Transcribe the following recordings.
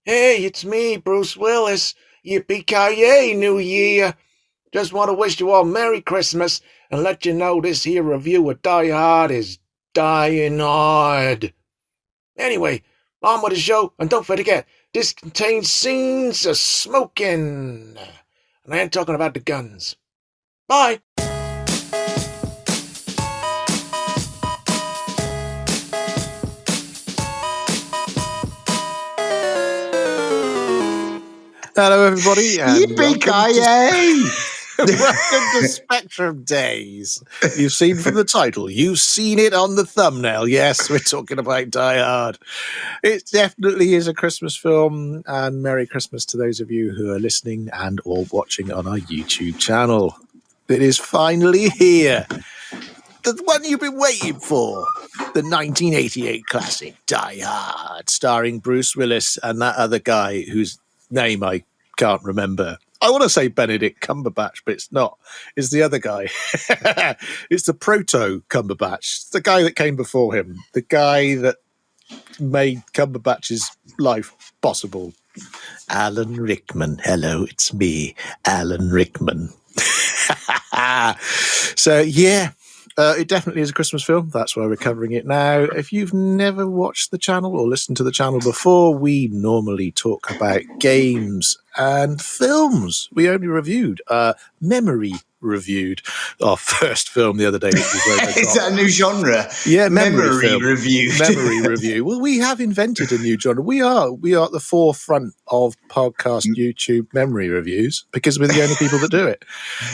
Hey, it's me, Bruce Willis. Yippee Ki-Yay, New Year. Just want to wish you all Merry Christmas and let you know this here review of Die Hard is dying hard. Anyway, on with the show, and don't forget, this contains scenes of smoking. And I ain't talking about the guns. Bye. Hello, everybody, and Yippee Ki-Yay! welcome to Spectrum Days. You've seen from the title, you've seen it on the thumbnail. Yes, we're talking about Die Hard. It definitely is a Christmas film, and Merry Christmas to those of you who are listening and or watching on our YouTube channel. It is finally here. The one you've been waiting for. The 1988 classic Die Hard, starring Bruce Willis and that other guy whose name I can't remember. I want to say Benedict Cumberbatch, but it's not. It's the other guy. It's the proto Cumberbatch, the guy that came before him, the guy that made Cumberbatch's life possible. Alan Rickman. Hello, it's me, Alan Rickman. So, yeah. It definitely is a Christmas film. That's why we're covering it now. If you've never watched the channel or listened to the channel before, we normally talk about games and films. We only memory reviewed our first film the other day. Which was Is that a new genre? Yeah, memory film. reviewed. Memory review. Well, we have invented a new genre. We are at the forefront of podcast YouTube memory reviews because we're the only people that do it.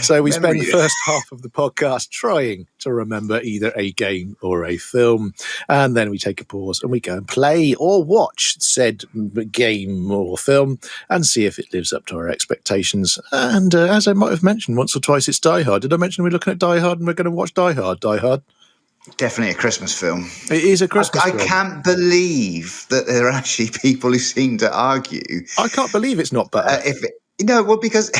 So we spend the first half of the podcast trying to remember either a game or a film, and then we take a pause and we go and play or watch said game or film and see if it lives up to our expectations. And as I might have mentioned once or twice, it's Die Hard. Did I mention we're looking at Die Hard and we're going to watch Die Hard? Die Hard. Definitely a Christmas film. It is a Christmas film. I can't believe that there are actually people who seem to argue. I can't believe it's not better. Because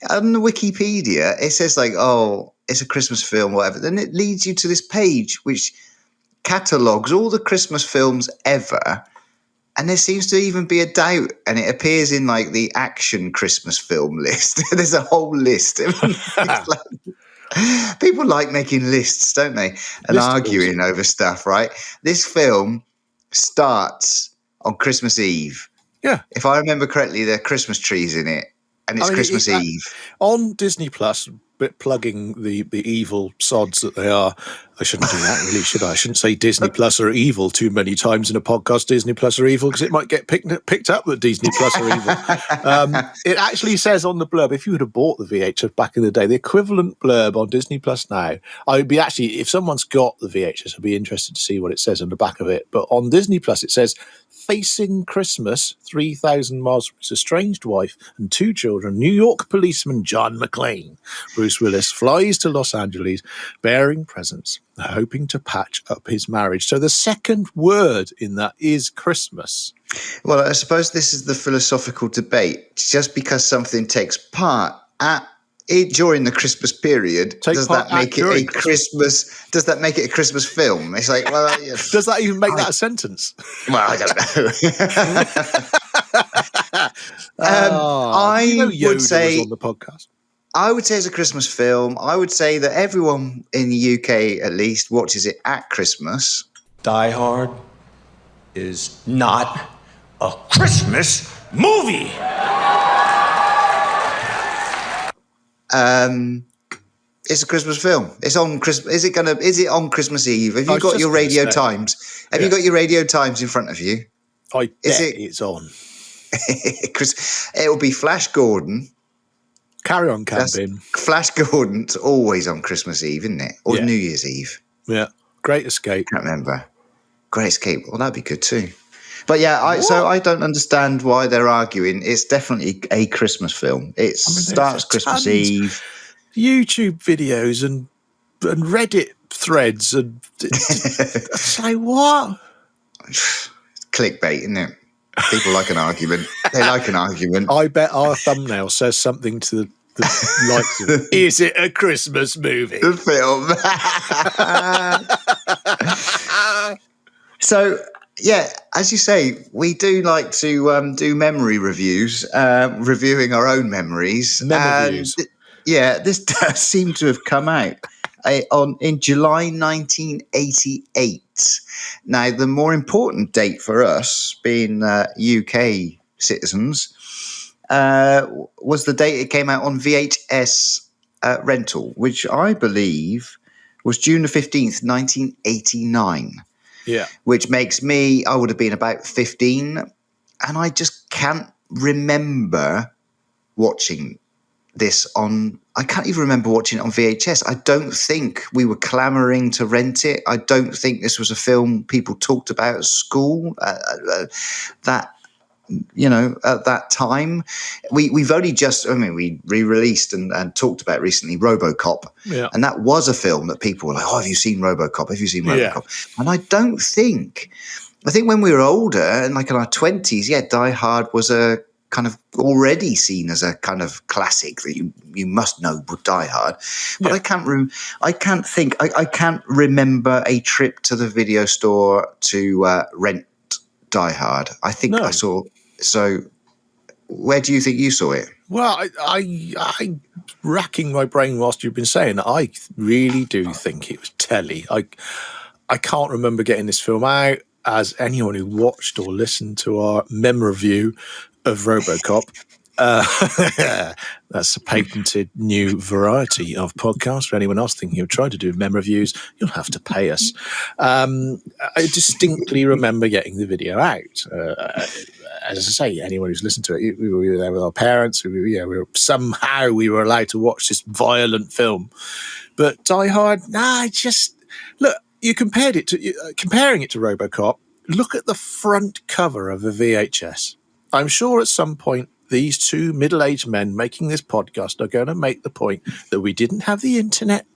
on the Wikipedia, it says like, oh, it's a Christmas film, whatever. Then it leads you to this page which catalogues all the Christmas films ever. And there seems to even be a doubt, and it appears in like the action Christmas film list. There's a whole list. People like making lists, don't they? And arguing over stuff, right? This film starts on Christmas Eve. Yeah. If I remember correctly, there are Christmas trees in it, and it's Christmas Eve. On Disney Plus, plugging the evil sods that they are. I shouldn't do that, really, should I? I shouldn't say Disney Plus are evil too many times in a podcast. Disney Plus are evil because it might get picked up that Disney Plus are evil. It actually says on the blurb, if you would have bought the VHS back in the day, the equivalent blurb on Disney Plus now, I would be actually, if someone's got the VHS, I'd be interested to see what it says on the back of it. But on Disney Plus, it says, facing Christmas, 3,000 miles from his estranged wife and 2 children, New York policeman John McClane, Bruce Willis, flies to Los Angeles bearing presents, hoping to patch up his marriage. So the second word in that is Christmas. Well, I suppose this is the philosophical debate. Just because something takes part during the Christmas period, does that make it a Christmas film? It's like, well, yes. Does that even make that a sentence? Well, I don't know. I would say on the podcast. I would say it's a Christmas film. I would say that everyone in the UK, at least, watches it at Christmas. Die Hard is not a Christmas movie. It's a Christmas film. It's on Christmas. Is it on Christmas Eve? Have you got your Radio Times? Have you got your Radio Times in front of you? I bet it's on. It will be Flash Gordon. Carry on, Campbell. Flash Gordon's always on Christmas Eve, isn't it? Or New Year's Eve. Yeah. Great Escape. I can't remember. Great Escape. Well, that'd be good too. But yeah, so I don't understand why they're arguing. It's definitely a Christmas film. It starts Christmas Eve. YouTube videos and Reddit threads and say what? Clickbait, isn't it? People like an argument. They like an argument. I bet our thumbnail says something to the likes of, is it a Christmas movie? The film. So Yeah, as you say, we do like to do memory reviews, reviewing our own memories, and Memorviews. yeah, this does seem to have come out in July 1988. Now, the more important date for us, being UK citizens, was the date it came out on VHS rental, which I believe was June the 15th, 1989, Yeah. which makes me, I would have been about 15, and I just can't remember watching this on, I can't even remember watching it on VHS. I don't think we were clamoring to rent it. I don't think this was a film people talked about at school that, at that time. We've only just, we re-released and talked about recently RoboCop. Yeah. And that was a film that people were like, oh, have you seen RoboCop? Have you seen Yeah. RoboCop? And I think when we were older and like in our 20s, yeah, Die Hard was a kind of already seen as a kind of classic that you must know Die Hard. But Yeah. I can't remember a trip to the video store to rent Die Hard. I think No. I saw. So, where do you think you saw it? Well, I racking my brain whilst you've been saying that. I really do think it was telly. I can't remember getting this film out. As anyone who watched or listened to our mem review of RoboCop, that's a patented new variety of podcast. For anyone else thinking of trying to do mem reviews, you'll have to pay us. I distinctly remember getting the video out. As I say, anyone who's listened to it, we were there with our parents. We were allowed to watch this violent film. But Die Hard, look. You comparing it to RoboCop. Look at the front cover of the VHS. I'm sure at some point these two middle-aged men making this podcast are going to make the point that we didn't have the internet.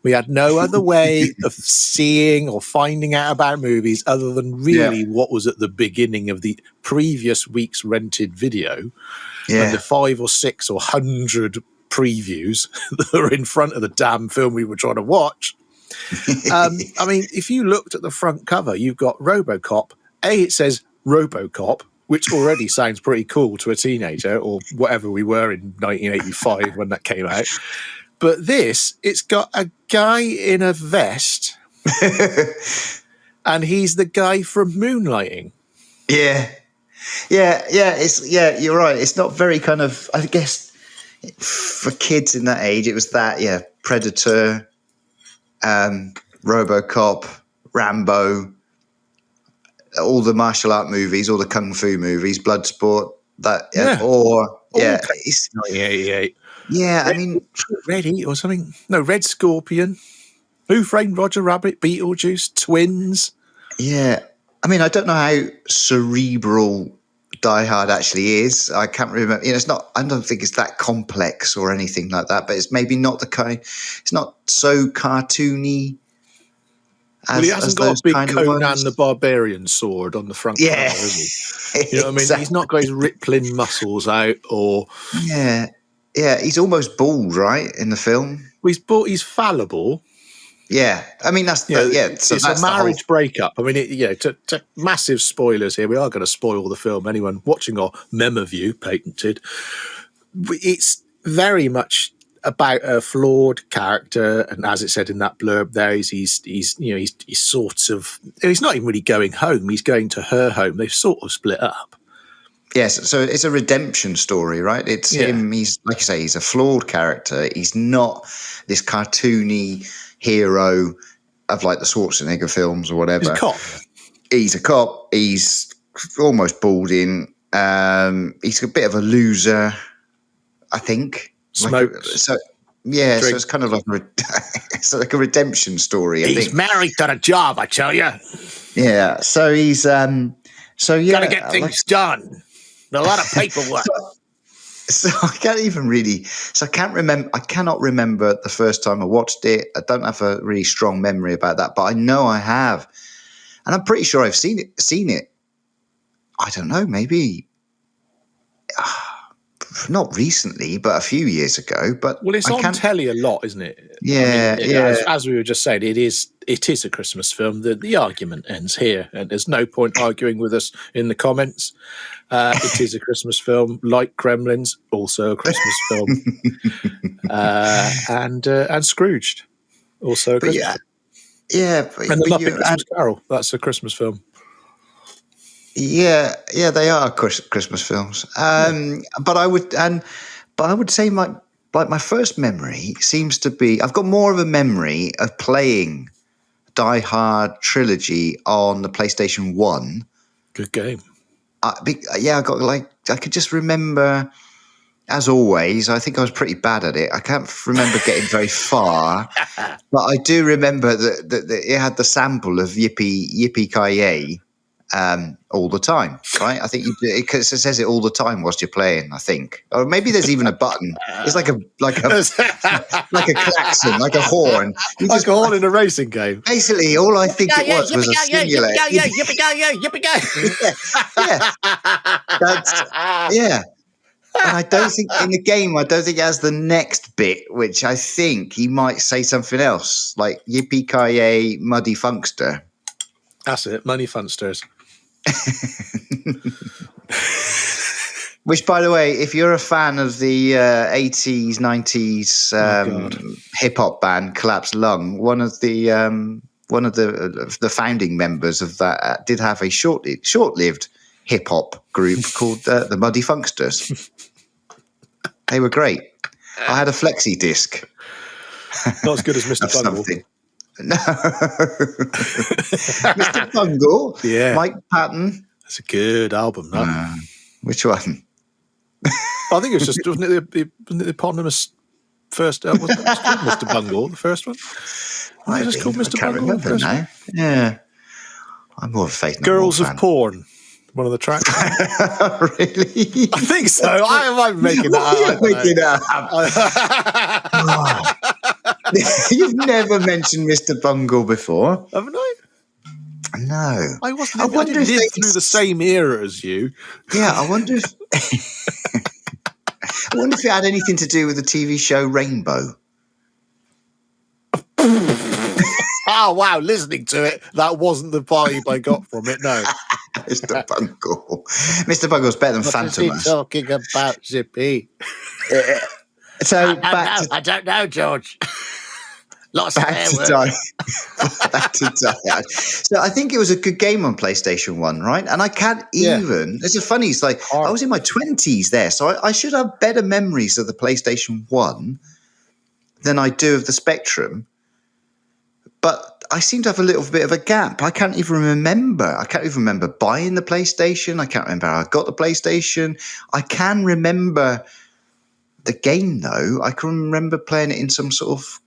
We had no other way of seeing or finding out about movies other than really what was at the beginning of the previous week's rented video, and the 5 or 6 or 100 previews that were in front of the damn film we were trying to watch. If you looked at the front cover, you've got RoboCop. It says RoboCop, which already sounds pretty cool to a teenager or whatever we were in 1985 when that came out. But it's got a guy in a vest, and he's the guy from Moonlighting. Yeah. You're right. It's not very kind of, I guess, for kids in that age, it was that, Predator, RoboCop, Rambo, all the martial art movies, all the kung fu movies, Bloodsport, It's 1988. Yeah, Red Heat or something. No, Red Scorpion. Who Framed Roger Rabbit? Beetlejuice. Twins. Yeah, I don't know how cerebral Die Hard actually is. I can't remember. It's not. I don't think it's that complex or anything like that. But it's maybe not the kind. It's not so cartoony. Well, he hasn't got a big Conan the Barbarian sword on the front cover, has he? You know what I mean? He's not got his rippling muscles out, or he's almost bald, right, in the film. Well, he's fallible. Yeah, So it's a marriage breakup. To massive spoilers here. We are going to spoil the film. Anyone watching our mem review, patented. It's very much about a flawed character, and as it said in that blurb, there he's sort of, he's not even really going home. He's going to her home. They've sort of split up. Yes, so it's a redemption story, right? It's him. He's, like you say, he's a flawed character. He's not this cartoony hero of like the Schwarzenegger films or whatever. He's a cop. He's a cop. He's almost balding. He's a bit of a loser, I think. Smokes. So it's kind of like it's like a redemption story. I He's think. married to the job, I tell you. Yeah. So he's gotta get things done. A lot of paperwork. So I can't even really. So I can't remember. I cannot remember the first time I watched it. I don't have a really strong memory about that, but I know I have, and I'm pretty sure I've seen it. I don't know, maybe not recently, but a few years ago. But Well, it's I on can't. telly a lot, isn't it? Yeah, yeah. As we were just saying, it is a Christmas film. The argument ends here, and there's no point arguing with us in the comments. It is a Christmas film, like Gremlins, also a Christmas film, and Scrooged, also a But Christmas film. yeah, And The but Muppet Christmas Carol, that's a Christmas film. yeah, they are Christmas films. But I would say my first memory seems to be I've got more of a memory of playing Die Hard trilogy on the PlayStation 1. Good game. I could just remember, as always, I think I was pretty bad at it. I can't remember getting very far, but I do remember that it had the sample of Yippee Ki-Yay all the time, right? I think it says it all the time whilst you're playing, I think. Or maybe there's even a button. It's like a like a klaxon, like a horn. You Like a horn in a racing game. Basically, all I think it was a simulator. Yeah. And I don't think in the game, it has the next bit, which I think he might say something else, like Yippee Ki-Yay Muddy Funkster. That's it, Muddy Funksters. Which, by the way, if you're a fan of the 80s, 90s hip hop band Collapsed Lung, one of the founding members of that did have a short-lived hip hop group called the Muddy Funksters. They were great. I had a flexi disc. Not as good as Mr. Bungle. No. Mr. Bungle. Yeah. Mike Patton. That's a good album, that. Which one? I think it was just, wasn't it the eponymous first album? Wasn't it called Mr. Bungle, the first one? I just called Mr. I can't Bungle. remember now. Yeah. I'm more of a Faith No Girls More of fan. Porn. One of the tracks. Really? I think so. I'm making that up. You're making that up. You've never mentioned Mr. Bungle before. Haven't I? No. I didn't live through the same era as you. Yeah, I wonder if it had anything to do with the TV show Rainbow. Oh, wow. Listening to it, that wasn't the vibe I got from it, no. Mr. Bungle. Mr. Bungle's better than Phantom. What is he talking about, Zippy? So I don't know, George. Lots back to Die Hard. So I think it was a good game on PlayStation 1, right? And I can't even. It's funny. It's like I was in my 20s there, so I should have better memories of the PlayStation 1 than I do of the Spectrum. But I seem to have a little bit of a gap. I can't even remember. I can't even remember buying the PlayStation. I can't remember how I got the PlayStation. I can remember the game, though. I can remember playing it in some sort of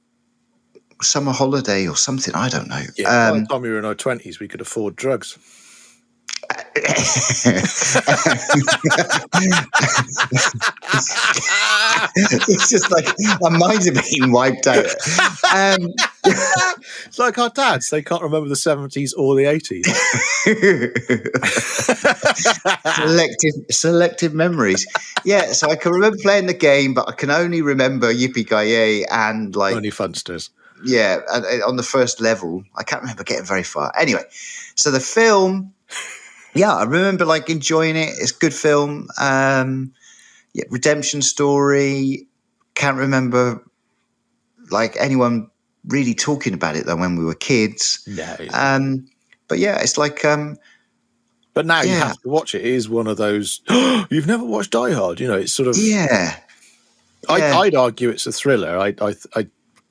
summer holiday or something. I don't know. Yeah, by the time we were in our 20s, we could afford drugs. It's just like our minds are being wiped out. It's like our dads. They can't remember the 70s or the 80s. Selective memories. Yeah, so I can remember playing the game, but I can only remember Yippee Ki-Yay and like Only Funsters. Yeah, on the first level. I can't remember getting very far. Anyway, so the film, yeah, I remember like enjoying it. It's a good film. Redemption story. Can't remember like anyone really talking about it though when we were kids. No. But yeah, it's like but now you have to watch it. It is one of those you've never watched Die Hard, you know, it's sort of I'd argue it's a thriller. I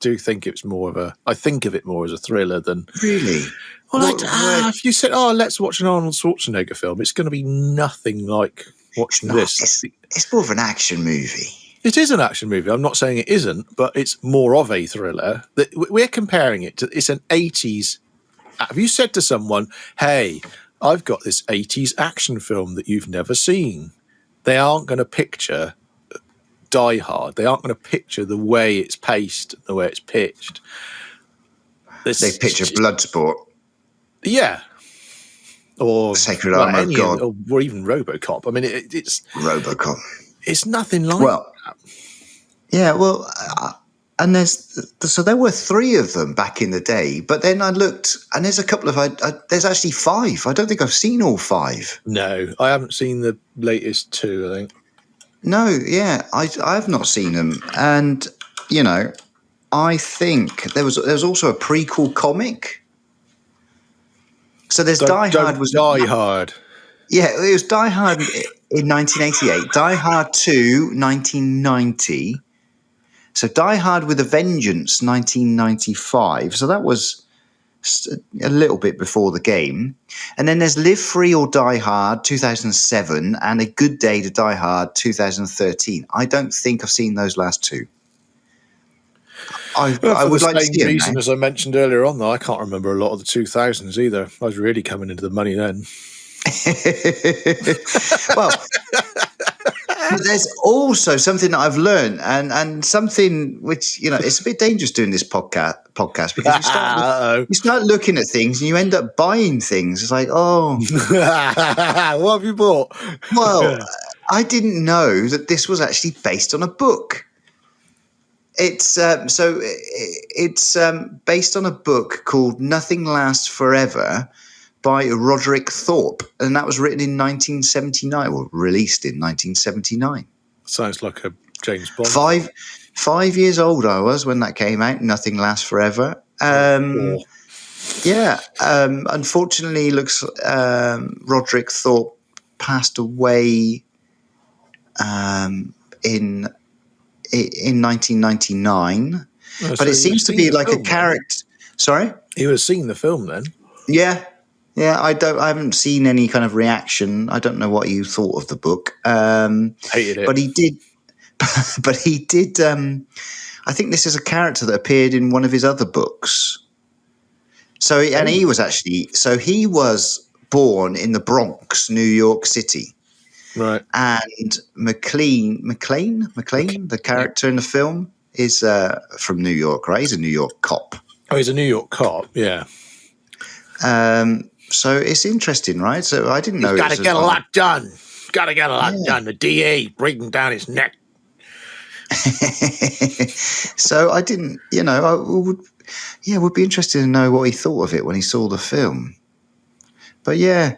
do think it's more of a I think of it more as a thriller than really. Well, if you said, let's watch an Arnold Schwarzenegger film, it's going to be nothing like watching this. It's more of an action movie. It is an action movie. I'm not saying it isn't, but it's more of a thriller. We're comparing it to, it's an 80s. Have you said to someone, hey, I've got this 80s action film that you've never seen? They aren't going to picture Die Hard. They aren't going to picture the way it's paced, the way it's pitched. They picture Bloodsport. Yeah. Or Sacred Armor of God. Or even RoboCop. I mean, it's... RoboCop. It's nothing like Well, yeah, well, and there were 3 of them back in the day, but then I looked, and there's a couple of there's actually 5. I don't think I've seen all 5. No, I haven't seen the latest 2, I think. No, yeah, I've not seen them, and I think there was also a prequel comic. So there's Die Hard was Die Hard. Yeah, it was Die Hard in 1988, Die Hard 2 1990. So Die Hard with a Vengeance 1995. So that was a little bit before the game. And then there's Live Free or Die Hard 2007 and A Good Day to Die Hard 2013. I don't think I've seen those last 2. I would like to see them. For the same reason as I mentioned earlier on, though, I can't remember a lot of the 2000s either. I was really coming into the money then. Well, there's also something that I've learned, and something which it's a bit dangerous doing this podcast because you start looking at things and you end up buying things. It's like, oh, what have you bought? Well, I didn't know that this was actually based on a book. It's based on a book called Nothing Lasts Forever by Roderick Thorpe, and that was written in 1979, or released in 1979. Sounds like a James Bond. 5 years old I was when that came out. Nothing Lasts Forever. Yeah. Unfortunately, Roderick Thorpe passed away in 1999. Oh, but it seems to be like a character. Sorry, he would have seen the film then. Yeah. I haven't seen any kind of reaction. I don't know what you thought of the book. Hated it, but he did. But he did. I think this is a character that appeared in one of his other books. So, he was born in the Bronx, New York City. Right. And McLean, the character in the film, is from New York, right? He's a New York cop. Oh, he's a New York cop, yeah. So it's interesting, right? So I didn't know. He's got to get a lot done. Got to get a lot done. The DA breathing down his neck. So I didn't, I would be interested to know what he thought of it when he saw the film. But yeah.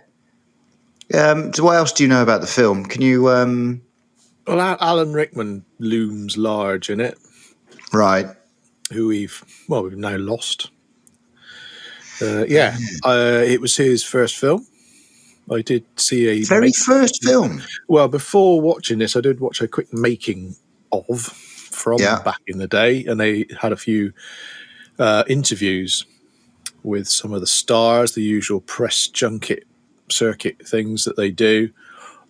So what else do you know about the film? Can you? Well, Alan Rickman looms large in it, right? Who we've now lost. It was his first film. I did see a first film. Well, before watching this, I did watch a quick making of from back in the day, and they had a few interviews with some of the stars, the usual press junket circuit things that they do.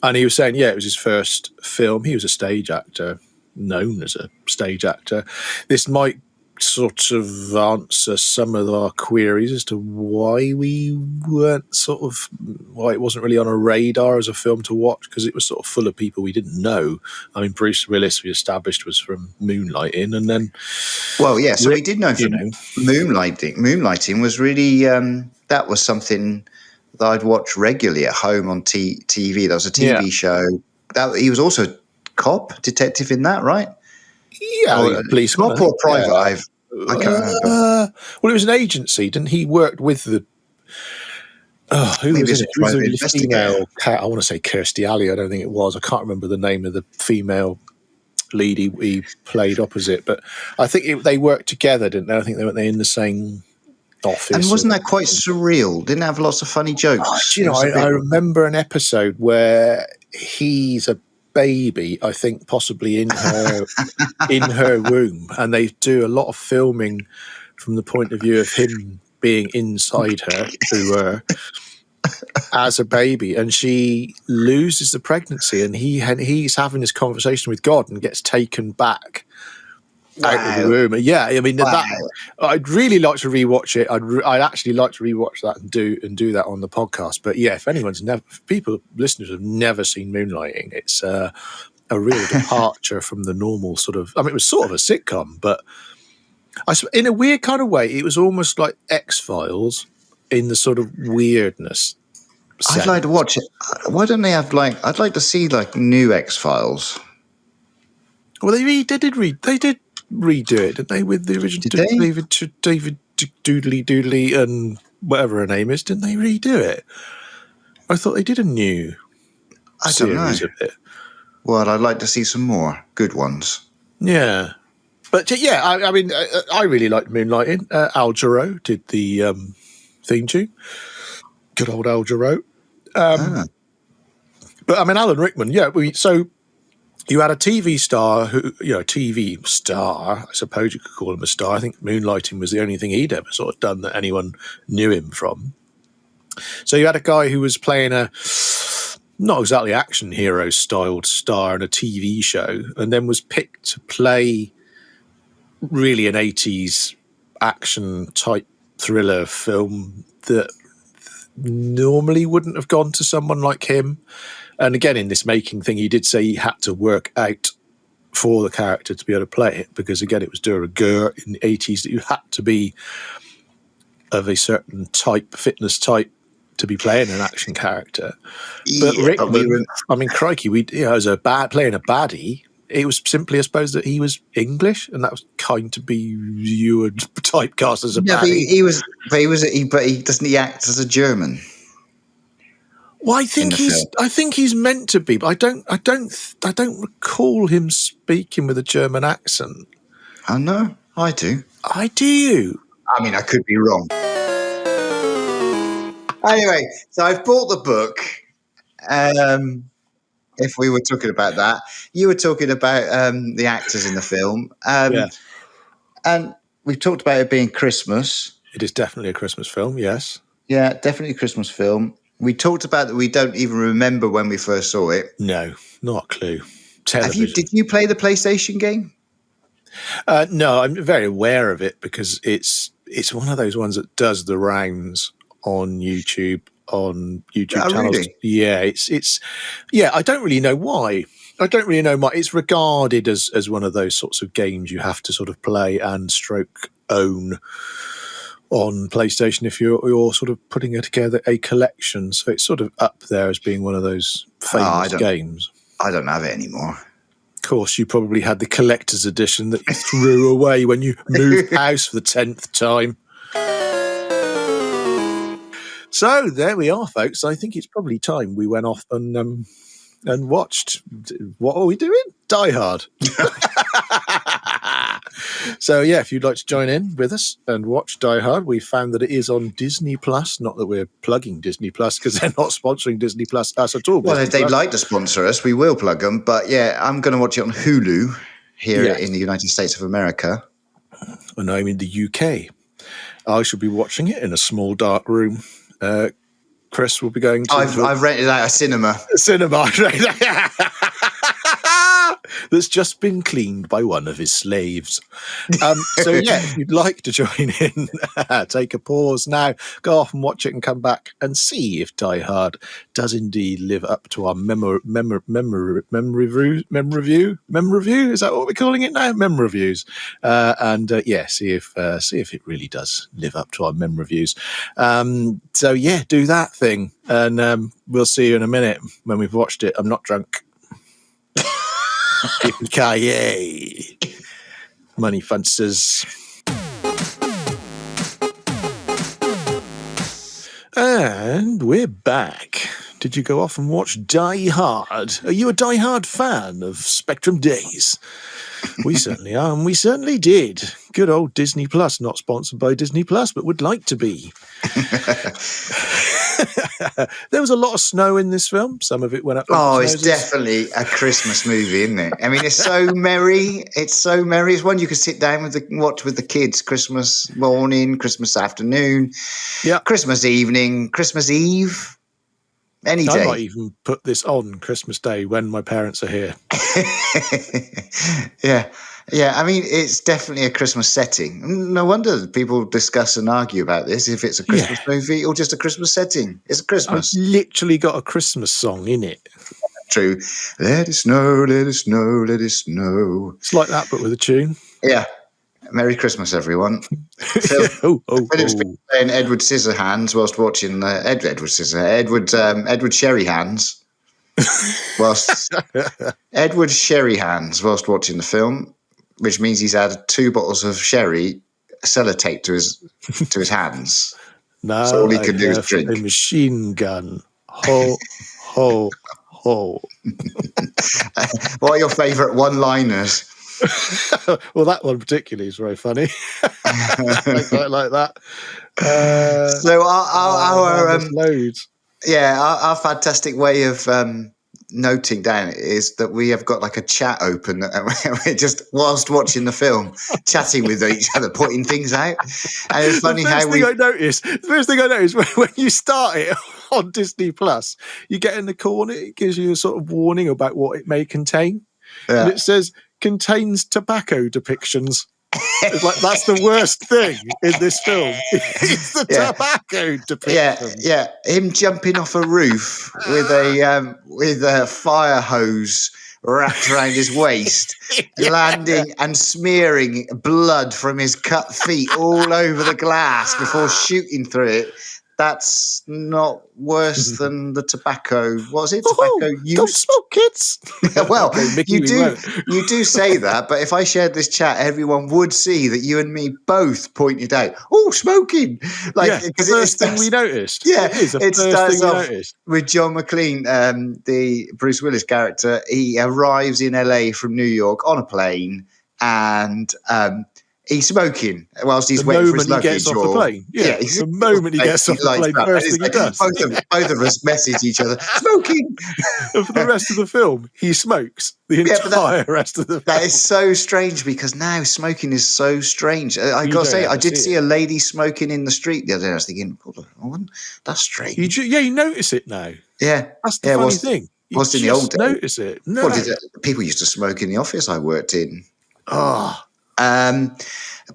And he was saying, it was his first film. He was a stage actor, known as a stage actor. This might sort of answer some of our queries as to why we weren't why it wasn't really on a radar as a film to watch, because it was sort of full of people we didn't know. I mean, Bruce Willis, we established, was from Moonlighting, and then so we did know from Moonlighting was really that was something that I'd watch regularly at home on TV. That was a TV show. That he was also detective in that, right? Yeah, police cop or private. I can't remember. Well, it was an agency, didn't he? Worked with the. Who was it? Who was the female? I want to say Kirstie Alley. I don't think it was. I can't remember the name of the female lead he played opposite, but I think they worked together, didn't they? I think they were in the same office. And wasn't that quite surreal? Didn't it have lots of funny jokes? I remember an episode where he's a baby, I think possibly in her womb, and they do a lot of filming from the point of view of him being inside her through her as a baby, and she loses the pregnancy, and he's having this conversation with God and gets taken back out of the room. Yeah, I mean, I'd really like to rewatch it. I'd actually like to rewatch that and do that on the podcast. But yeah, if listeners have never seen Moonlighting, it's a real departure from the normal sort of. I mean, it was sort of a sitcom, but in a weird kind of way, it was almost like X-Files in the sort of weirdness. I'd like to watch it. Why don't they have I'd like to see new X-Files. Well, they did redo it, didn't they? With the original Did they? David Doodly and whatever her name is, didn't they redo it? I thought they did a new I don't know. series of it. Well, I'd like to see some more good ones. Yeah. But yeah, I mean, I really liked Moonlighting. Al Jarreau did the theme tune. Good old Al Jarreau. But I mean, Alan Rickman, yeah. So you had a TV star TV star, I suppose you could call him a star. I think Moonlighting was the only thing he'd ever sort of done that anyone knew him from. So you had a guy who was playing a not exactly action hero styled star in a TV show, and then was picked to play really an 80s action type thriller film that normally wouldn't have gone to someone like him. And again, in this making thing, he did say he had to work out for the character to be able to play it, because again, it was de rigueur in the 80s that you had to be of a certain type, fitness type, to be playing an action character. But Yeah, Rickman, I mean, crikey, as playing a baddie, it was simply, I suppose, that he was English, and that was kind to be you would typecast as a baddie. But he doesn't he act as a German? Well, I think he's meant to be, but I don't recall him speaking with a German accent. Oh no, I do. I do. I mean, I could be wrong. Anyway, so I've bought the book. If we were talking about that, you were talking about the actors in the film, and we've talked about it being Christmas. It is definitely a Christmas film. Yes. Yeah, definitely a Christmas film. We talked about that we don't even remember when we first saw it. No, not a clue. Television. Did you play the PlayStation game? No, I'm very aware of it because it's one of those ones that does the rounds on YouTube channels. Really? Yeah, it's I don't really know why. I don't really know why. It's regarded as one of those sorts of games you have to sort of play and stroke own on PlayStation if you're sort of putting together a collection. So it's sort of up there as being one of those famous games. I don't have it anymore. Of course, you probably had the collector's edition that you threw away when you moved house for the 10th time. So there we are, folks. I think it's probably time we went off and watched. What are we doing? Die Hard. So yeah, if you'd like to join in with us and watch Die Hard, we found that it is on Disney Plus. Not that we're plugging Disney Plus because they're not sponsoring Disney Plus us at all. Well, if they'd like to sponsor us, we will plug them. But yeah, I'm going to watch it on Hulu here in the United States of America. And I'm in the UK. I should be watching it in a small dark room. Chris will be going to... I've rented out a cinema. That's just been cleaned by one of his slaves. So yeah, if you'd like to join in, take a pause now, go off and watch it and come back and see if Die Hard does indeed live up to our mem review. Is that what we're calling it now? Mem reviews. See if it really does live up to our mem reviews. So yeah, do that thing, and we'll see you in a minute when we've watched it. I'm not drunk. Yippee Ki-Yay Muddy Funksters. And we're back. Did you go off and watch Die Hard? Are you a Die Hard fan of Spectrum Days? We certainly are, and we certainly did. Good old Disney Plus, not sponsored by Disney Plus, but would like to be. There was a lot of snow in this film. Some of it went up. Oh, it's definitely a Christmas movie, isn't it? I mean, it's so merry. It's so merry. It's one you could sit down watch with the kids. Christmas morning, Christmas afternoon, Christmas evening, Christmas Eve. Any day. I might even put this on Christmas Day when my parents are here. Yeah. I mean, it's definitely a Christmas setting. No wonder people discuss and argue about this, if it's a Christmas movie or just a Christmas setting. It's Christmas. I've literally got a Christmas song in it. True. Let it snow, let it snow, let it snow. It's like that, but with a tune. Yeah. Merry Christmas, everyone. Philip's been playing Edward Scissorhands whilst watching Edward Scissorhands. Edward Sherry Hands. whilst Edward Sherry hands whilst watching the film, which means he's had 2 bottles of sherry sellotaped to his hands. Now So all he I can do is have drink. a machine gun. Ho, ho, ho. What are your favourite one-liners? Well, that one particularly is very funny. I quite like that. So our there's loads. our fantastic way of noting down is that we have got like a chat open and we're just whilst watching the film chatting with each other, putting things out. And it's funny how The first thing I noticed when you start it on Disney Plus, you get in the corner, it gives you a sort of warning about what it may contain. And it says contains tobacco depictions. It's like that's the worst thing in this film. It's the tobacco depiction. Yeah. Him jumping off a roof with a fire hose wrapped around his waist, landing and smearing blood from his cut feet all over the glass before shooting through it. That's not worse than the tobacco. What was it? Tobacco use? Don't smoke, kids. Well, Okay, Mickey, you do say that, but if I shared this chat, everyone would see that you and me both pointed out, smoking. The first thing we noticed. Yeah, it starts off with John McClane, the Bruce Willis character. He arrives in LA from New York on a plane, and he's smoking whilst he's waiting for his luggage. The moment he gets off the plane. Yeah, the moment he gets off the plane, first thing he does. Both of us message each other, smoking. And for the rest of the film, he smokes the entire rest of the film. That is so strange because now smoking is so strange. I got to say, I did see a lady smoking in the street the other day. I was thinking, that's strange. You notice it now. Yeah. That's the funny thing. What's in the old days? Notice it. No. People used to smoke in the office I worked in. Oh.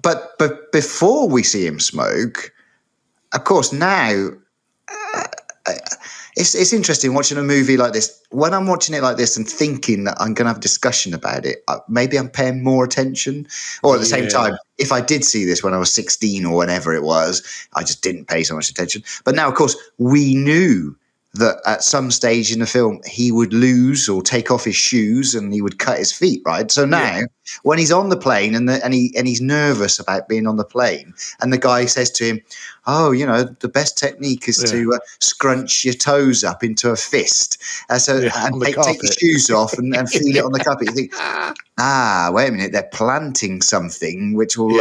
But before we see him smoke, of course, now it's interesting watching a movie like this. When I'm watching it like this and thinking that I'm going to have a discussion about it, maybe I'm paying more attention. Or at the same time, if I did see this when I was 16 or whenever it was, I just didn't pay so much attention. But now, of course, we knew that at some stage in the film he would lose or take off his shoes and he would cut his feet, right? So now when he's on the plane and he's nervous about being on the plane, and the guy says to him, the best technique is to scrunch your toes up into a fist. And take your shoes off and feel it on the carpet. You think, wait a minute, they're planting something which will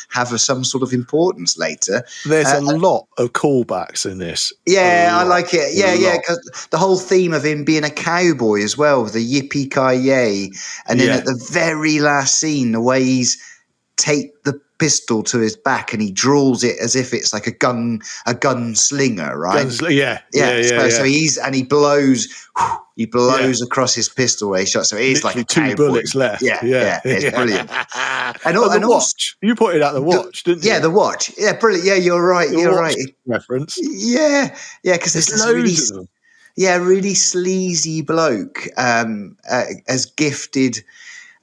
have some sort of importance later. There's a lot of callbacks in this. Yeah, I like it. Yeah, because the whole theme of him being a cowboy as well, the Yippee Ki-Yay, and then at the very last scene, the way he's taped the pistol to his back and he draws it as if it's like a gunslinger, right? So he blows across his pistol where he shot. So it is like 2 bullets left. Yeah, it's brilliant. And the watch. You pointed out the watch, didn't you? Yeah, the watch. Yeah, brilliant. Yeah, you're right. Reference. Yeah, because there's loads of them. Really sleazy bloke has gifted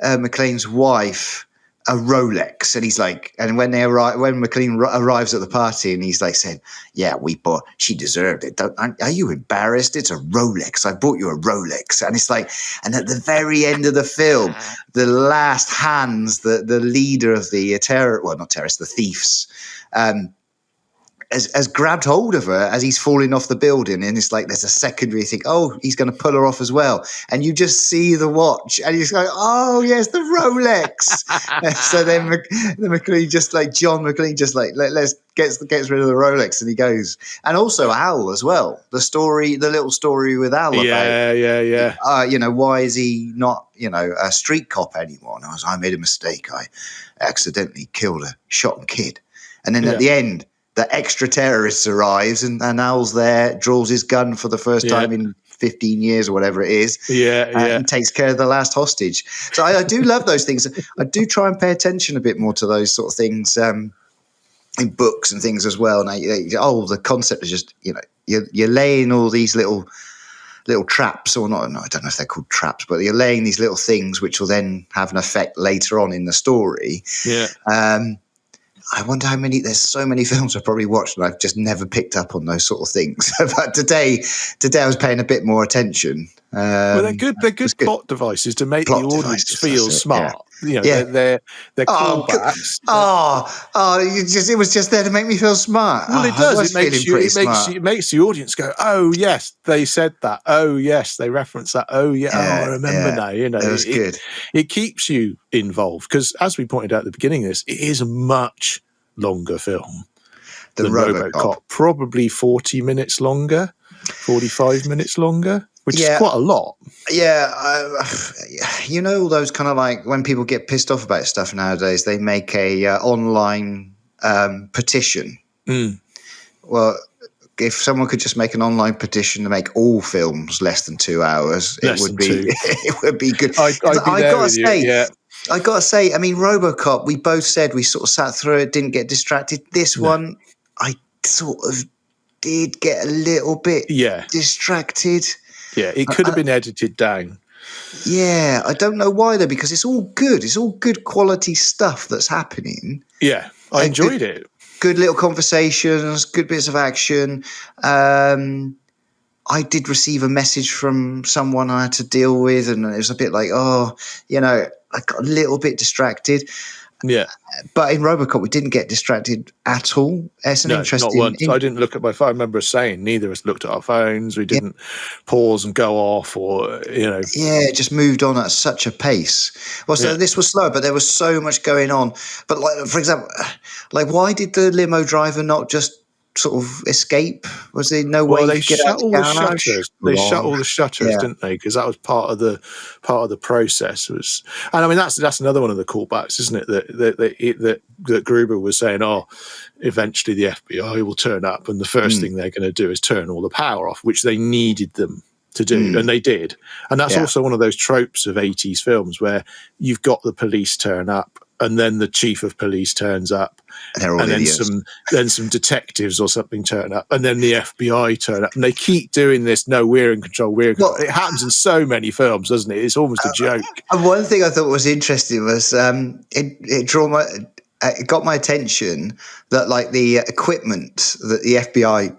McClane's wife a Rolex, and he's like, and when McClane arrives at the party, and he's like saying, she deserved it. Are you embarrassed? It's a Rolex. I bought you a Rolex. And it's like, and at the very end of the film, the last Hans, the leader of the the thieves, has grabbed hold of her as he's falling off the building, and it's like there's a secondary thing. Oh, he's going to pull her off as well, and you just see the watch, and he's like, "Oh, yes, the Rolex." So then McLean John McClane just like gets rid of the Rolex, and he goes, and also Al as well. The little story with Al about why is he not a street cop anymore? And I made a mistake. I accidentally killed a shot kid, and then at the end, the extra terrorist arrives and Al's there, draws his gun for the first time in 15 years or whatever it is. And takes care of the last hostage. So I do love those things. I do try and pay attention a bit more to those sort of things in books and things as well. Now, the concept is just, you're laying all these little traps, or not, I don't know if they're called traps, but you're laying these little things which will then have an effect later on in the story. I wonder how many. There's so many films I've probably watched and I've just never picked up on those sort of things. But today I was paying a bit more attention. Well, they're good. They're It was good plot devices to make the plot audience devices. feel That's it. Yeah. smart. You know, Yeah. they're Oh, callbacks. it was just there to make me feel smart. Well, it does. I was feeling pretty smart. It makes the audience go, "Oh yes, they said that. Oh yes, they referenced that. Oh yeah, I remember now." You know, it was good. It keeps you involved because, as we pointed out at the beginning of this, it is a much longer film The than RoboCop. Probably 40 minutes longer, 45 minutes longer, which is quite a lot. Yeah, you know, all those kind of like when people get pissed off about stuff nowadays, they make a online petition. Mm. Well, if someone could just make an online petition to make all films less than 2 hours, it would be it would be good. I gotta say, I mean, RoboCop. We both said we sort of sat through it, didn't get distracted. This one, I sort of did get a little bit distracted. Yeah, it could have been edited down. Yeah, I don't know why though, because it's all good. It's all good quality stuff that's happening. Yeah, I enjoyed it. Good little conversations, good bits of action. I did receive a message from someone I had to deal with, and it was a bit like, I got a little bit distracted. Yeah. But in RoboCop, we didn't get distracted at all. It's an interesting. Not once. I didn't look at my phone. I remember saying neither of us looked at our phones. We didn't pause and go off, or Yeah, it just moved on at such a pace. Well, so this was slow, but there was so much going on. But like, for example, like why did the limo driver not just sort of escape? Was there no way they to get shut out all the shutters? They shut all the shutters, Yeah. didn't they? Because that was part of the process. Was, and I mean that's another one of the callbacks, isn't it? That Gruber was saying, eventually the FBI will turn up, and the first thing they're going to do is turn all the power off, which they needed them to do, and they did. And that's also one of those tropes of 80s films where you've got the police turn up, and then the chief of police turns up, and then some detectives or something turn up, and then the FBI turn up, and they keep doing this. No, we're in control. We're in control. It happens in so many films, doesn't it? It's almost a joke. And one thing I thought was interesting was it got my attention that like the equipment that the FBI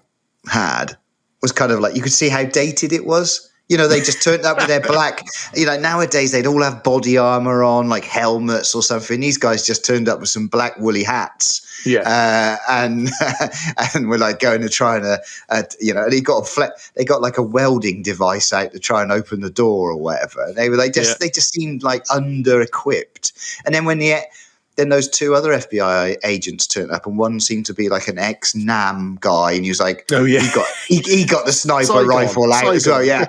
had was kind of like you could see how dated it was. You know, they just turned up with their black. You know, nowadays they'd all have body armor on, like helmets or something. These guys just turned up with some black woolly hats. Yeah, and we're like going to try and and they got like a welding device out to try and open the door or whatever. And they just seemed like under equipped. And then then those two other FBI agents turned up, and one seemed to be like an ex-NAM guy, and he was like, "Oh yeah, he got the sniper rifle out as well." Yeah,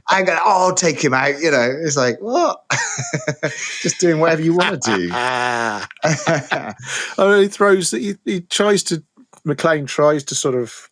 I'll take him out. You know, it's like what? Just doing whatever you want to do. McClane tries to sort of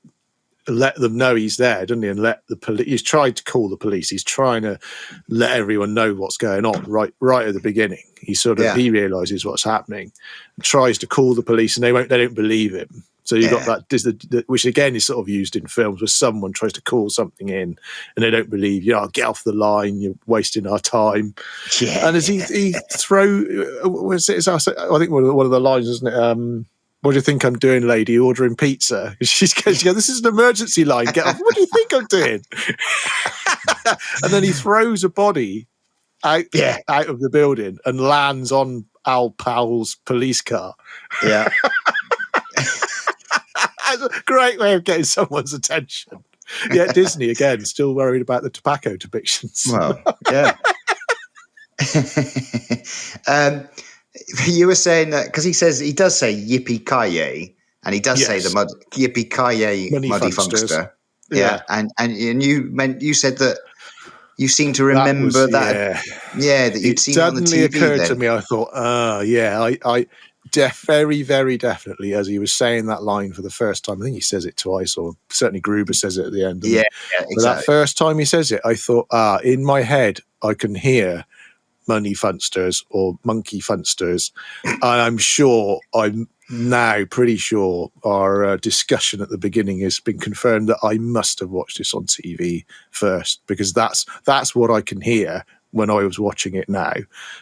let them know he's there, doesn't he? And let the police. He's tried to call the police. He's trying to let everyone know what's going on right at the beginning. He realizes what's happening, and tries to call the police, and they don't believe him. So you've got that, which again is sort of used in films where someone tries to call something in, and they don't believe you. Get off the line. You're wasting our time. Yeah. And as he throw, I think one of the lines, isn't it? What do you think I'm doing, lady? Ordering pizza. She goes, this is an emergency line. Get off. What do you think I'm doing? And then he throws a body out of the building and lands on Al Powell's police car. Yeah. That's a great way of getting someone's attention. Yeah, Disney, again, still worried about the tobacco depictions. Well, yeah. You were saying that because he does say Yippee Ki-Yay, and he does say the Yippee Ki-Yay Muddy Funkster. Yeah, and you said that you seem to remember that you'd seen it on the TV. It suddenly occurred to me. I thought, I very, very definitely, as he was saying that line for the first time, I think he says it twice, or certainly Gruber says it at the end. Yeah, exactly. But that first time he says it, I thought, in my head, I can hear Money Funksters or Monkey Funksters. And I'm now pretty sure our discussion at the beginning has been confirmed that I must have watched this on TV first, because that's what I can hear when I was watching it now.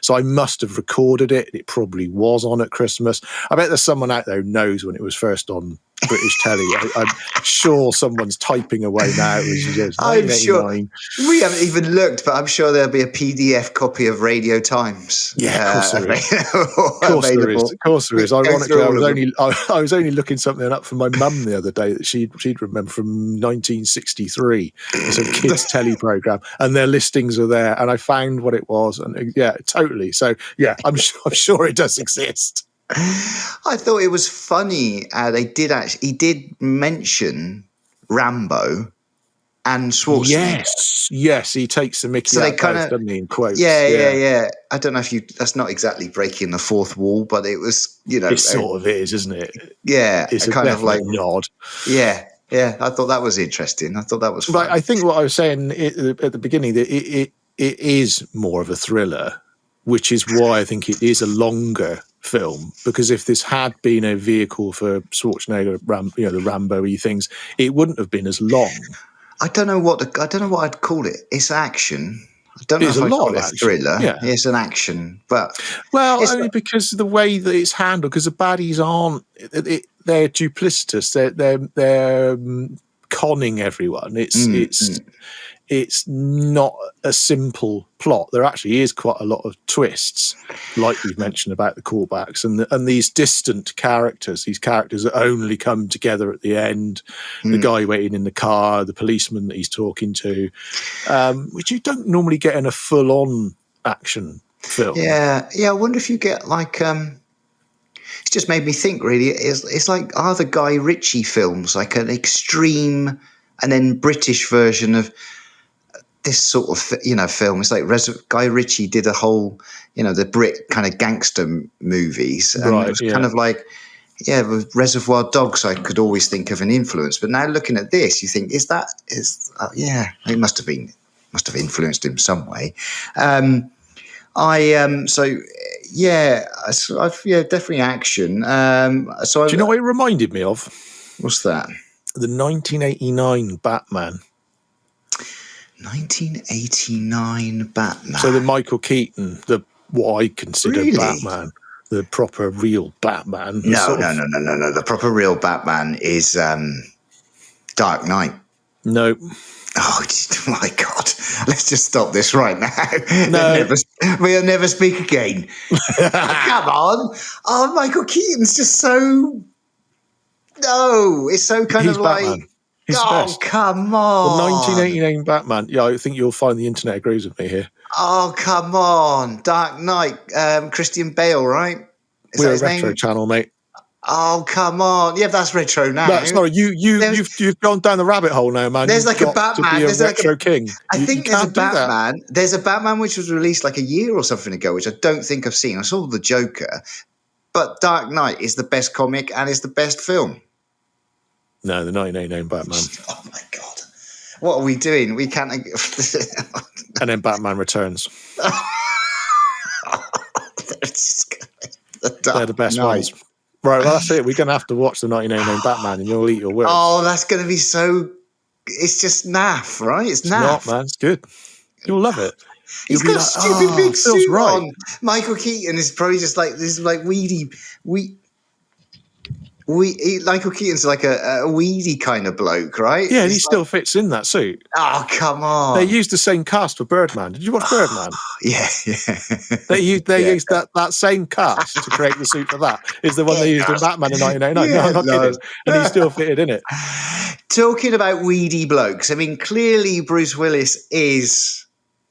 So I must have recorded it. It probably was on at Christmas. I bet there's someone out there who knows when it was first on British telly. I'm sure someone's typing away now. It was just I'm 1989. sure we haven't even looked, but I'm sure there'll be a PDF copy of Radio Times. Yeah, of course there is. Available. Of course there is. Of course there is. Go Ironically, through I all was of them. I was only looking something up for my mum the other day that she'd remember from 1963. It's a kids' telly program, and their listings are there. And I found what it was, and yeah, totally. So yeah, I'm sure it does exist. I thought it was funny. He did mention Rambo and Schwarzenegger. Yes, he takes the Mickey So they out kind both, of, doesn't he, in quotes? yeah. I don't know if that's not exactly breaking the fourth wall, but it was, It sort of is, isn't it? Yeah, It's a kind of like nod. Yeah. I thought that was interesting. I thought that was fun. But I think what I was saying at the beginning, that it is more of a thriller, which is why I think it is a longer film. Because if this had been a vehicle for Schwarzenegger, the Rambo-y things, it wouldn't have been as long. I don't know what I'd call it. It's action. I don't know It's if a I'd lot call of it a action. thriller. Yeah. It's an action, but only because of the way that it's handled. Because the baddies aren't they're duplicitous. They're conning everyone. It's not a simple plot. There actually is quite a lot of twists, like we've mentioned about the callbacks and these distant characters, these characters that only come together at the end. The guy waiting in the car, the policeman that he's talking to, which you don't normally get in a full-on action film. Yeah. I wonder if you get like it's just made me think. Really, it's like are the Guy Ritchie films like an extreme and then British version of this sort of film? It's like Guy Ritchie did a whole the Brit kind of gangster movies, and it was kind of like with Reservoir Dogs. I could always think of an influence, but now looking at this, you think it must have influenced him some way. Definitely action. Do you know what it reminded me of? What's that? The 1989 Batman. 1989 Batman. So the Michael Keaton, what I consider Batman, the proper real Batman. No. The proper real Batman is Dark Knight. No. Oh my God! Let's just stop this right now. No. We'll never speak again. Come on! Oh, Michael Keaton's just so. No, it's so kind He's of like. Batman. He's the Oh, best. come on! The 1989 Batman. Yeah, I think you'll find the internet agrees with me here. Oh, come on! Dark Knight. Christian Bale, right? We're a retro channel, mate. Oh, come on! Yeah, that's retro now. No, sorry, you've gone down the rabbit hole now, man. There's like a Batman. There's like a king. I think there's a Batman. There's a Batman which was released like a year or something ago, which I don't think I've seen. I saw the Joker, but Dark Knight is the best comic and is the best film. No, the 1989 Batman. Oh my God! What are we doing? We can't. And then Batman Returns. They're the best ones. Right, well, that's it. We're going to have to watch the 1989 Batman and you'll eat your words. Oh, that's going to be so... It's just naff, right? It's naff. Not, man. It's good. You'll love it. He's got a stupid big suit on. Michael Keaton is probably just like this, like Michael Keaton's like a weedy kind of bloke, right? Yeah, and he still fits in that suit. Oh, come on. They used the same cast for Birdman. Did you watch Birdman? Yeah. They used that same cast to create the suit for that. Is the one they used in Batman in 1989. No, I'm not kidding. And he still fitted in it. Talking about weedy blokes, I mean, clearly Bruce Willis is...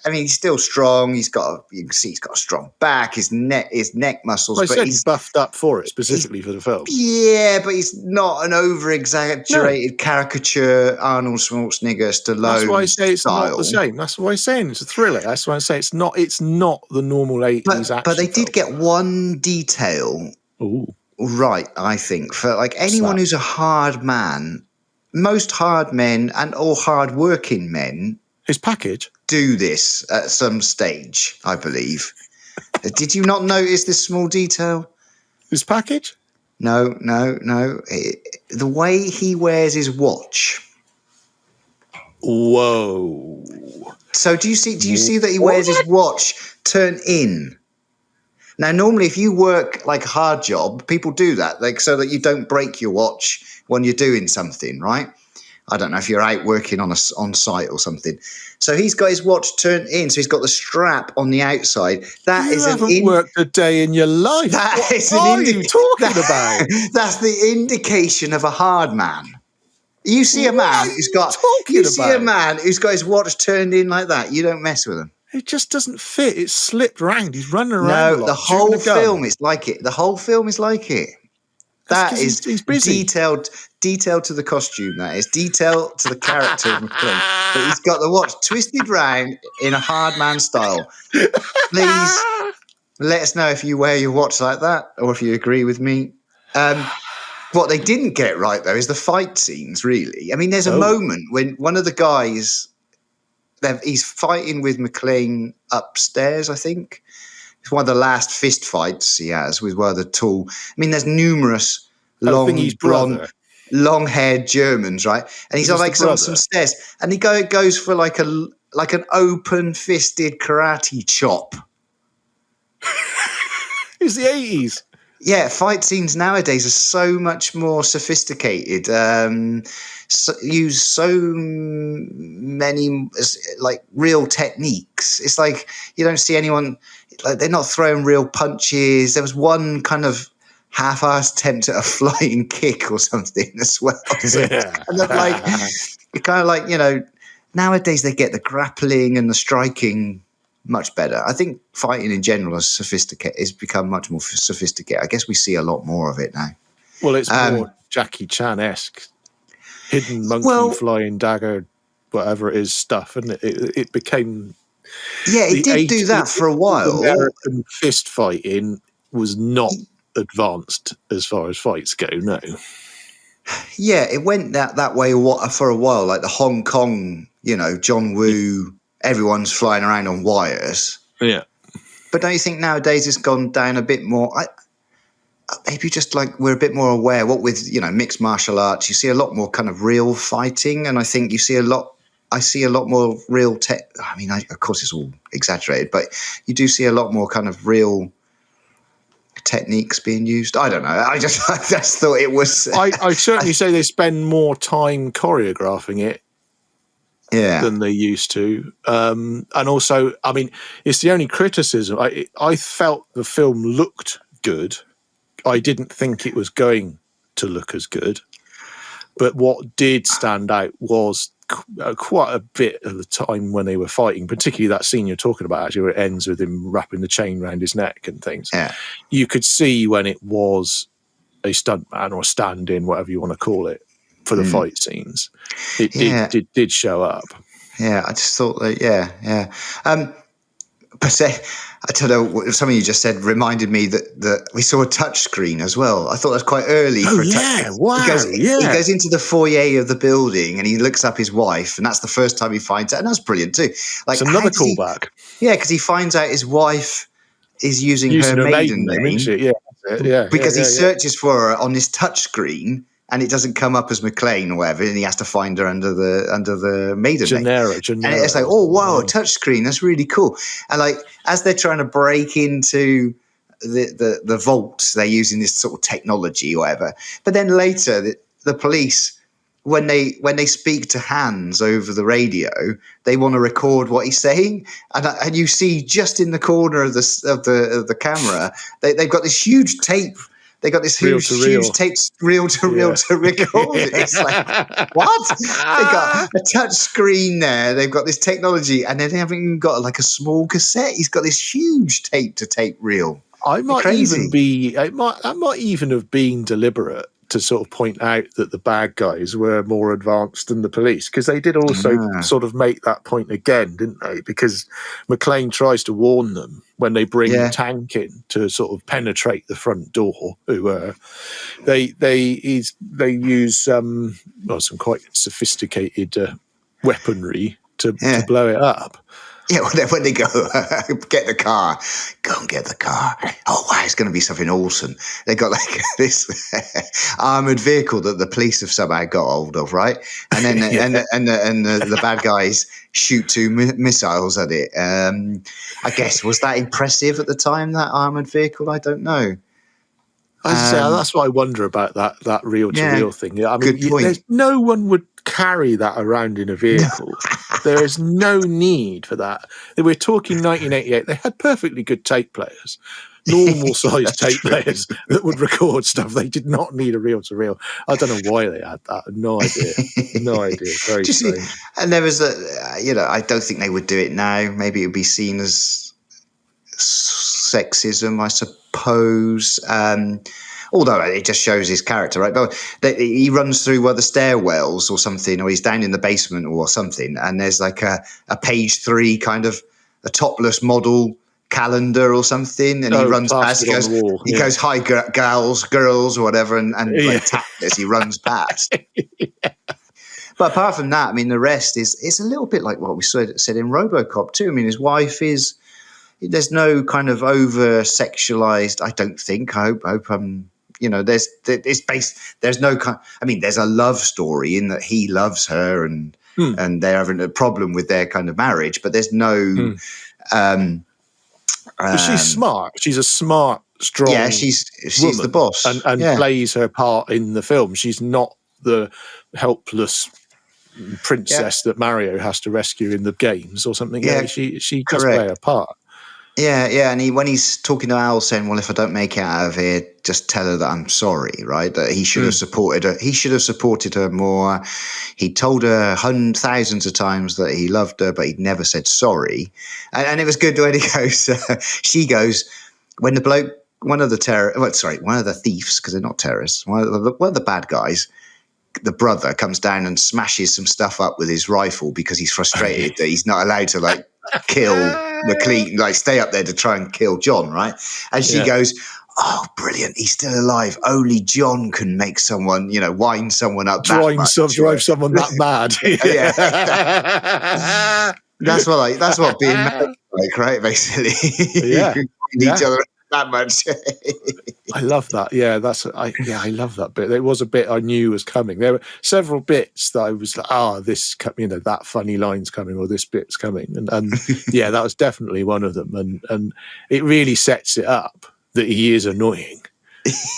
I mean, he's still strong. You can see he's got a strong back. His neck muscles. Well, I said he's buffed up for it specifically for the film. Yeah, but he's not an over-exaggerated caricature Arnold Schwarzenegger, Stallone. That's why I say it's not the same. That's why I'm saying it's a thriller. That's why I say it's not. It's not the normal 80s action. But they did get one detail right. I think for like anyone who's a hard man, most hard men or hard-working men. His package. Do this at some stage, I believe. Did you not notice this small detail? His package? No. The way he wears his watch. Whoa. So do you see that he wears his watch turn in? Now, normally, if you work like a hard job, people do that, like so that you don't break your watch when you're doing something, right? I don't know if you're out working on site or something. So he's got his watch turned in, so he's got the strap on the outside. That You is haven't worked a day in your life. That is what are you talking about? That's the indication of a hard man. You see a man who's got his watch turned in like that. You don't mess with him. It just doesn't fit. It's slipped round. He's running around a No, lot. the whole film is like it. The whole film is like it. That is he's busy. Detailed to the costume. That is detailed to the character of McClane. But he's got the watch twisted round in a hard man style. Please let us know if you wear your watch like that or if you agree with me. What they didn't get right though is the fight scenes. Really, I mean, there's a moment when one of the guys. He's fighting with McClane upstairs, I think. It's one of the last fist fights he has with one of the tall. I mean, there's numerous long-haired Germans, right? And he's like on some stairs, and he goes for like an open-fisted karate chop. It's the 80s. Yeah, fight scenes nowadays are so much more sophisticated. Use so many like real techniques. It's like you don't see anyone like they're not throwing real punches. There was one kind of half-assed attempt at a flying kick or something as well. So it's kind of like nowadays they get the grappling and the striking much better. I think fighting in general is become much more sophisticated. I guess we see a lot more of it now. Well, it's more Jackie Chan-esque, hidden monkey, flying dagger, whatever it is stuff, and it became. Yeah, it did do that for a while. American fist fighting was not advanced as far as fights go. No. Yeah, it went that way for a while, like the Hong Kong, John Woo. Everyone's flying around on wires. Yeah. But don't you think nowadays it's gone down a bit more? Maybe just like we're a bit more aware. What with, mixed martial arts, you see a lot more kind of real fighting. And I think I see a lot more real tech. I mean, of course it's all exaggerated, but you do see a lot more kind of real techniques being used. I don't know. I just thought it was. I certainly say they spend more time choreographing it. Yeah. Than they used to. And also, I mean, it's the only criticism. I felt the film looked good. I didn't think it was going to look as good. But what did stand out was quite a bit of the time when they were fighting, particularly that scene you're talking about, actually, where it ends with him wrapping the chain around his neck and things. Yeah. You could see when it was a stuntman or a stand-in, whatever you want to call it, for the fight scenes. It did show up. Yeah, I just thought that, yeah. But I don't know, what something you just said reminded me that we saw a touch screen as well. I thought that was quite early for a touch. Wow. He goes into the foyer of the building and he looks up his wife, and that's the first time he finds out. And that's brilliant too. Like, it's another callback. Because he finds out his wife is using her maiden name. Because he searches for her on this touch screen. And it doesn't come up as McClane or whatever, and he has to find her under the maiden name. And it's like, oh wow, a touchscreen, that's really cool. And like as they're trying to break into the vaults, they're using this sort of technology or whatever. But then later, the police, when they speak to Hans over the radio, they want to record what he's saying, and you see just in the corner of the camera, they've got this huge tape. They got this huge tape, reel to record it. It's like, what? They got a touch screen there. They've got this technology, and then they haven't even got like a small cassette. He's got this huge tape to tape reel. That might even have been deliberate to sort of point out that the bad guys were more advanced than the police, because they did also sort of make that point again, didn't they? Because McClane tries to warn them when they bring the tank in to sort of penetrate the front door. They use some quite sophisticated weaponry to blow it up. Yeah, well, then when they go, get the car, go and get the car. Oh, wow, it's going to be something awesome. They got like this armored vehicle that the police have somehow got hold of, right? And then the bad guys shoot two missiles at it. I guess, was that impressive at the time, that armored vehicle? I don't know. As I say, that's what I wonder about that reel-to-reel thing. I mean, good point. there's no one would carry that around in a vehicle. There is no need for that. We're talking 1988. They had perfectly good tape players, normal-sized tape players that would record stuff. They did not need a reel-to-reel. I don't know why they had that. No idea. No idea. Very strange. And there was I don't think they would do it now. Maybe it would be seen as sexism, I suppose. Although it just shows his character, right? But he runs through the stairwells or something, or he's down in the basement or something, and there's like a page 3 kind of a topless model calendar or something, and he runs past. He goes, "Hi, girls," or whatever, and like taps as he runs past. But apart from that, I mean, the rest is a little bit like what we said in RoboCop too. I mean, his wife is. There's no kind of over sexualized. I don't think. I hope. There's based. There's no kind. I mean, there's a love story in that he loves her and they're having a problem with their kind of marriage. But there's no. But she's smart. She's a smart, strong. Yeah, she's the boss and plays her part in the film. She's not the helpless princess that Mario has to rescue in the games or something. Yeah, she does play her part. Yeah, and when he's talking to Al, saying, "Well, if I don't make it out of here, just tell her that I'm sorry," right? That he should have supported her. He should have supported her more. He told her thousands of times that he loved her, but he'd never said sorry. And it was good when he goes. She goes when the bloke, one of the thieves, because they're not terrorists. One of the bad guys. The brother comes down and smashes some stuff up with his rifle because he's frustrated that he's not allowed to kill McLean, stay up there to try and kill John, right? And she goes, "Oh, brilliant! He's still alive. Only John can make someone, wind someone up, drive someone that mad." That's what being married like, right? Basically, each other that much. I love that. Yeah, I love that bit. It was a bit I knew was coming. There were several bits that I was like, that funny line's coming or this bit's coming. And yeah, that was definitely one of them. And it really sets it up that he is annoying.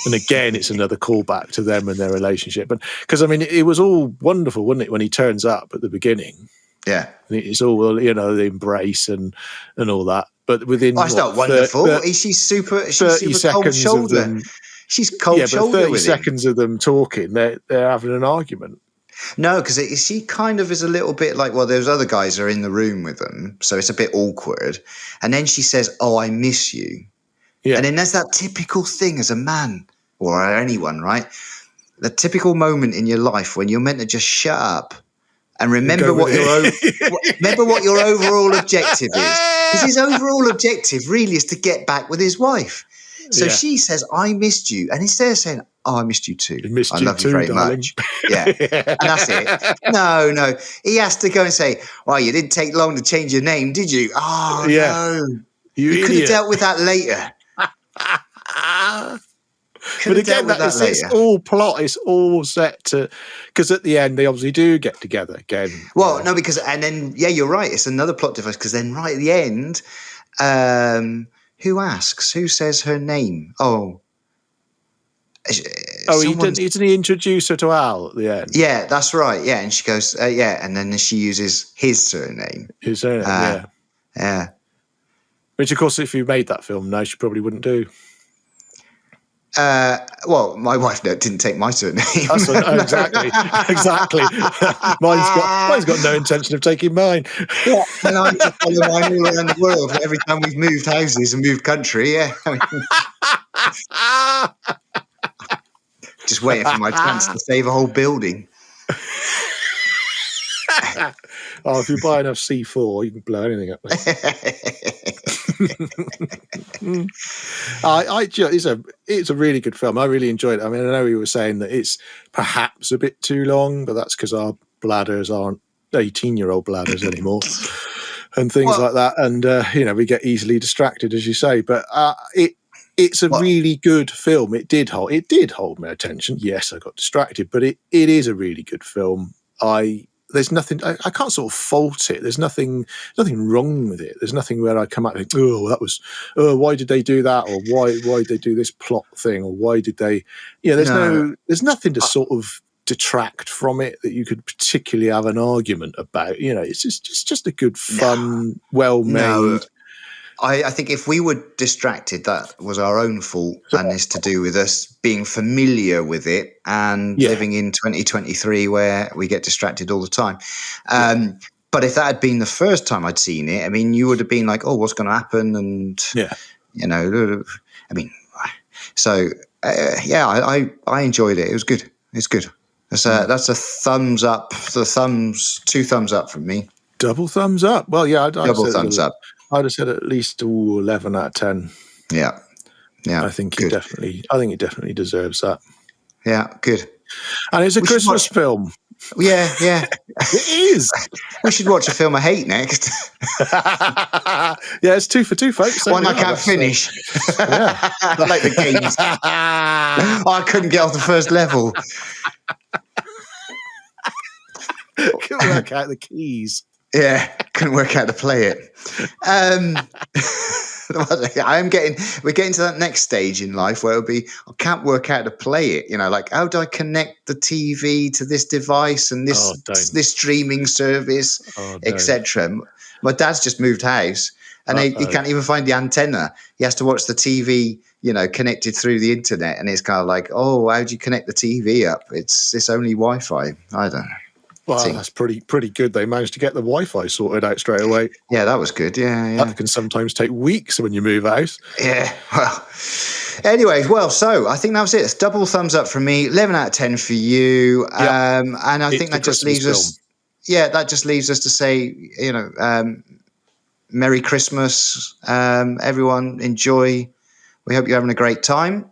And again, it's another callback to them and their relationship. But because I mean, it was all wonderful, wasn't it, when he turns up at the beginning? Yeah, and it's all the embrace and all that. But within it's not wonderful. She's super cold shoulder. She's cold shoulder. 30 seconds of them talking, they're having an argument. No, because she kind of is a little bit like, those other guys are in the room with them, so it's a bit awkward. And then she says, "Oh, I miss you." Yeah. And then there's that typical thing as a man or anyone, right? The typical moment in your life when you're meant to just shut up and remember what your overall objective is. Because his overall objective really is to get back with his wife. So she says, "I missed you." And instead of saying, "Oh, I missed you too. I love you very much." Yeah. And that's it. No. He has to go and say, "Well, you didn't take long to change your name, did you?" Oh, no. You could have dealt with that later. But again, it's all plot. It's all set to, because at the end they obviously do get together again. Well, no, because and then you're right. It's another plot device because then right at the end, who says her name? Didn't he introduce her to Al at the end? Yeah, that's right. Yeah, and she goes, and then she uses his surname. His surname, yeah. Which, of course, if you made that film now, she probably wouldn't do. My wife didn't take my surname. Exactly. Mine's got no intention of taking mine. Yeah, and I just follow mine all around the world every time we've moved houses and moved country. Yeah, just waiting for my chance to save a whole building. If you buy enough C4, you can blow anything up. It's a really good film. I really enjoyed it. I mean, I know you were saying that it's perhaps a bit too long, but that's because our bladders aren't 18-year-old bladders anymore. and things like that. And, we get easily distracted, as you say. But it's a really good film. It did hold my attention. Yes, I got distracted, but it is a really good film. There's nothing, I can't sort of fault it. There's nothing wrong with it. There's nothing where I come out and think, why did they do that? Or why did they do this plot thing? Or why did they, there's nothing to sort of detract from it that you could particularly have an argument about. It's just a good, fun, well-made. No. I think if we were distracted, that was our own fault, and it's to do with us being familiar with it and living in 2023 where we get distracted all the time. But if that had been the first time I'd seen it, I mean, you would have been like, oh, what's going to happen? And, I mean, so, I enjoyed it. It was good. It's good. That's a thumbs up. Two thumbs up from me. Double thumbs up. Well, yeah. Double thumbs up. I'd have said at least 11 out of 10. Yeah. I think he definitely deserves that. Yeah, good. And it's a Christmas film. Yeah. It is. We should watch a film I hate next. It's 2 for 2, folks. One I can't finish. I like the games. I couldn't get off the first level. Couldn't work out the keys. Yeah, couldn't work out to play it. We're getting to that next stage in life where it'll be, I can't work out to play it. Like, how do I connect the TV to this device and this streaming service, etc. My dad's just moved house and he can't even find the antenna. He has to watch the TV, connected through the internet. And it's kind of like, oh, how do you connect the TV up? It's only Wi-Fi. I don't know. Well, that's pretty good. They managed to get the Wi-Fi sorted out straight away. Yeah, that was good. Yeah. That can sometimes take weeks when you move house. Yeah. Well, anyway, so I think that was it. It's double thumbs up from me, 11 out of 10 for you. And I think that just leaves us. Yeah, that just leaves us to say, Merry Christmas, everyone. Enjoy. We hope you're having a great time.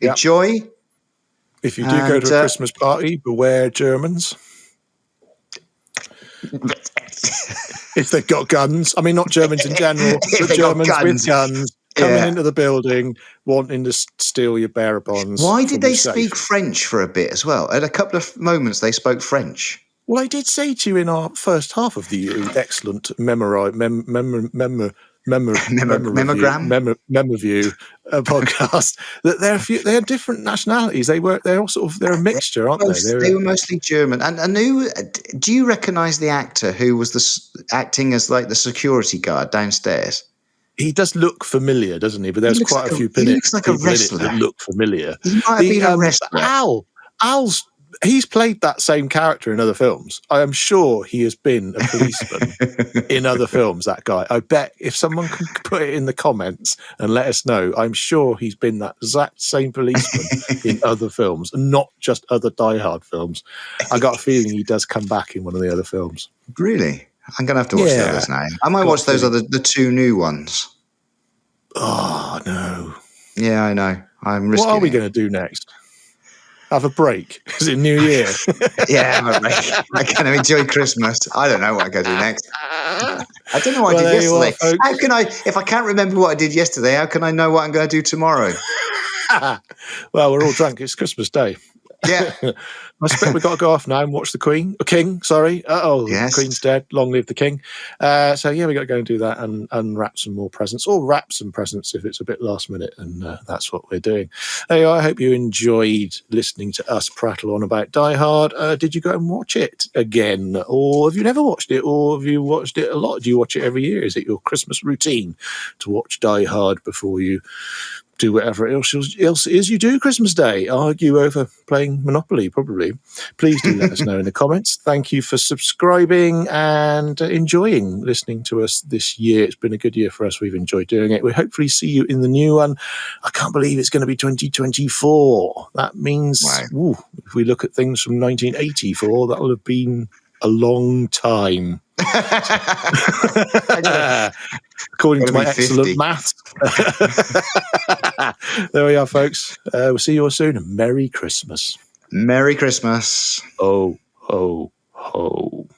Enjoy. If you do go to a Christmas party, beware Germans. If they've got guns. I mean, not Germans in general, but Germans with guns coming into the building, wanting to steal your bearer bonds. Why did they speak French for a bit as well? At a couple of moments, they spoke French. Well, I did say to you in our first half of the excellent Memorview podcast that they're different nationalities. They're a mixture, aren't they? They were mostly German. And who do you recognise the actor who was acting as like the security guard downstairs? He does look familiar, doesn't he? But there's quite a few people in it that look familiar. He might have been a wrestler. He's played that same character in other films. I am sure he has been a policeman in other films, that guy. I bet if someone can put it in the comments and let us know, I'm sure he's been that exact same policeman in other films, and not just other Die Hard films. I got a feeling he does come back in one of the other films. Really? I'm going to have to watch the others now. I might watch those the two new ones. Oh, no. Yeah, I know. I'm risking What are we going to do next? Have a break? Is it New Year? Yeah, have a break. I'm going to enjoy Christmas. I don't know what I'm going to do next. I don't know what I did yesterday. How can if I can't remember what I did yesterday, how can I know what I'm going to do tomorrow? Well, we're all drunk. It's Christmas Day. Yeah. I suspect we've got to go off now and watch the King, sorry. Yes. The Queen's dead. Long live the King. So, yeah, we've got to go and do that and unwrap some more presents, or wrap some presents if it's a bit last minute, and that's what we're doing. Hey, I hope you enjoyed listening to us prattle on about Die Hard. Did you go and watch it again? Or have you never watched it? Or have you watched it a lot? Do you watch it every year? Is it your Christmas routine to watch Die Hard before you do whatever else it is you do Christmas Day? Argue over playing Monopoly, probably. Please do let us know in the comments. Thank you for subscribing and enjoying listening to us this year. It's been a good year for us. We've enjoyed doing it. We'll hopefully see you in the new one. I can't believe it's going to be 2024. That means, if we look at things from 1984, that will have been a long time. According to my excellent maths. There we are, folks. We'll see you all soon. Merry Christmas. Merry Christmas. Ho, ho, ho.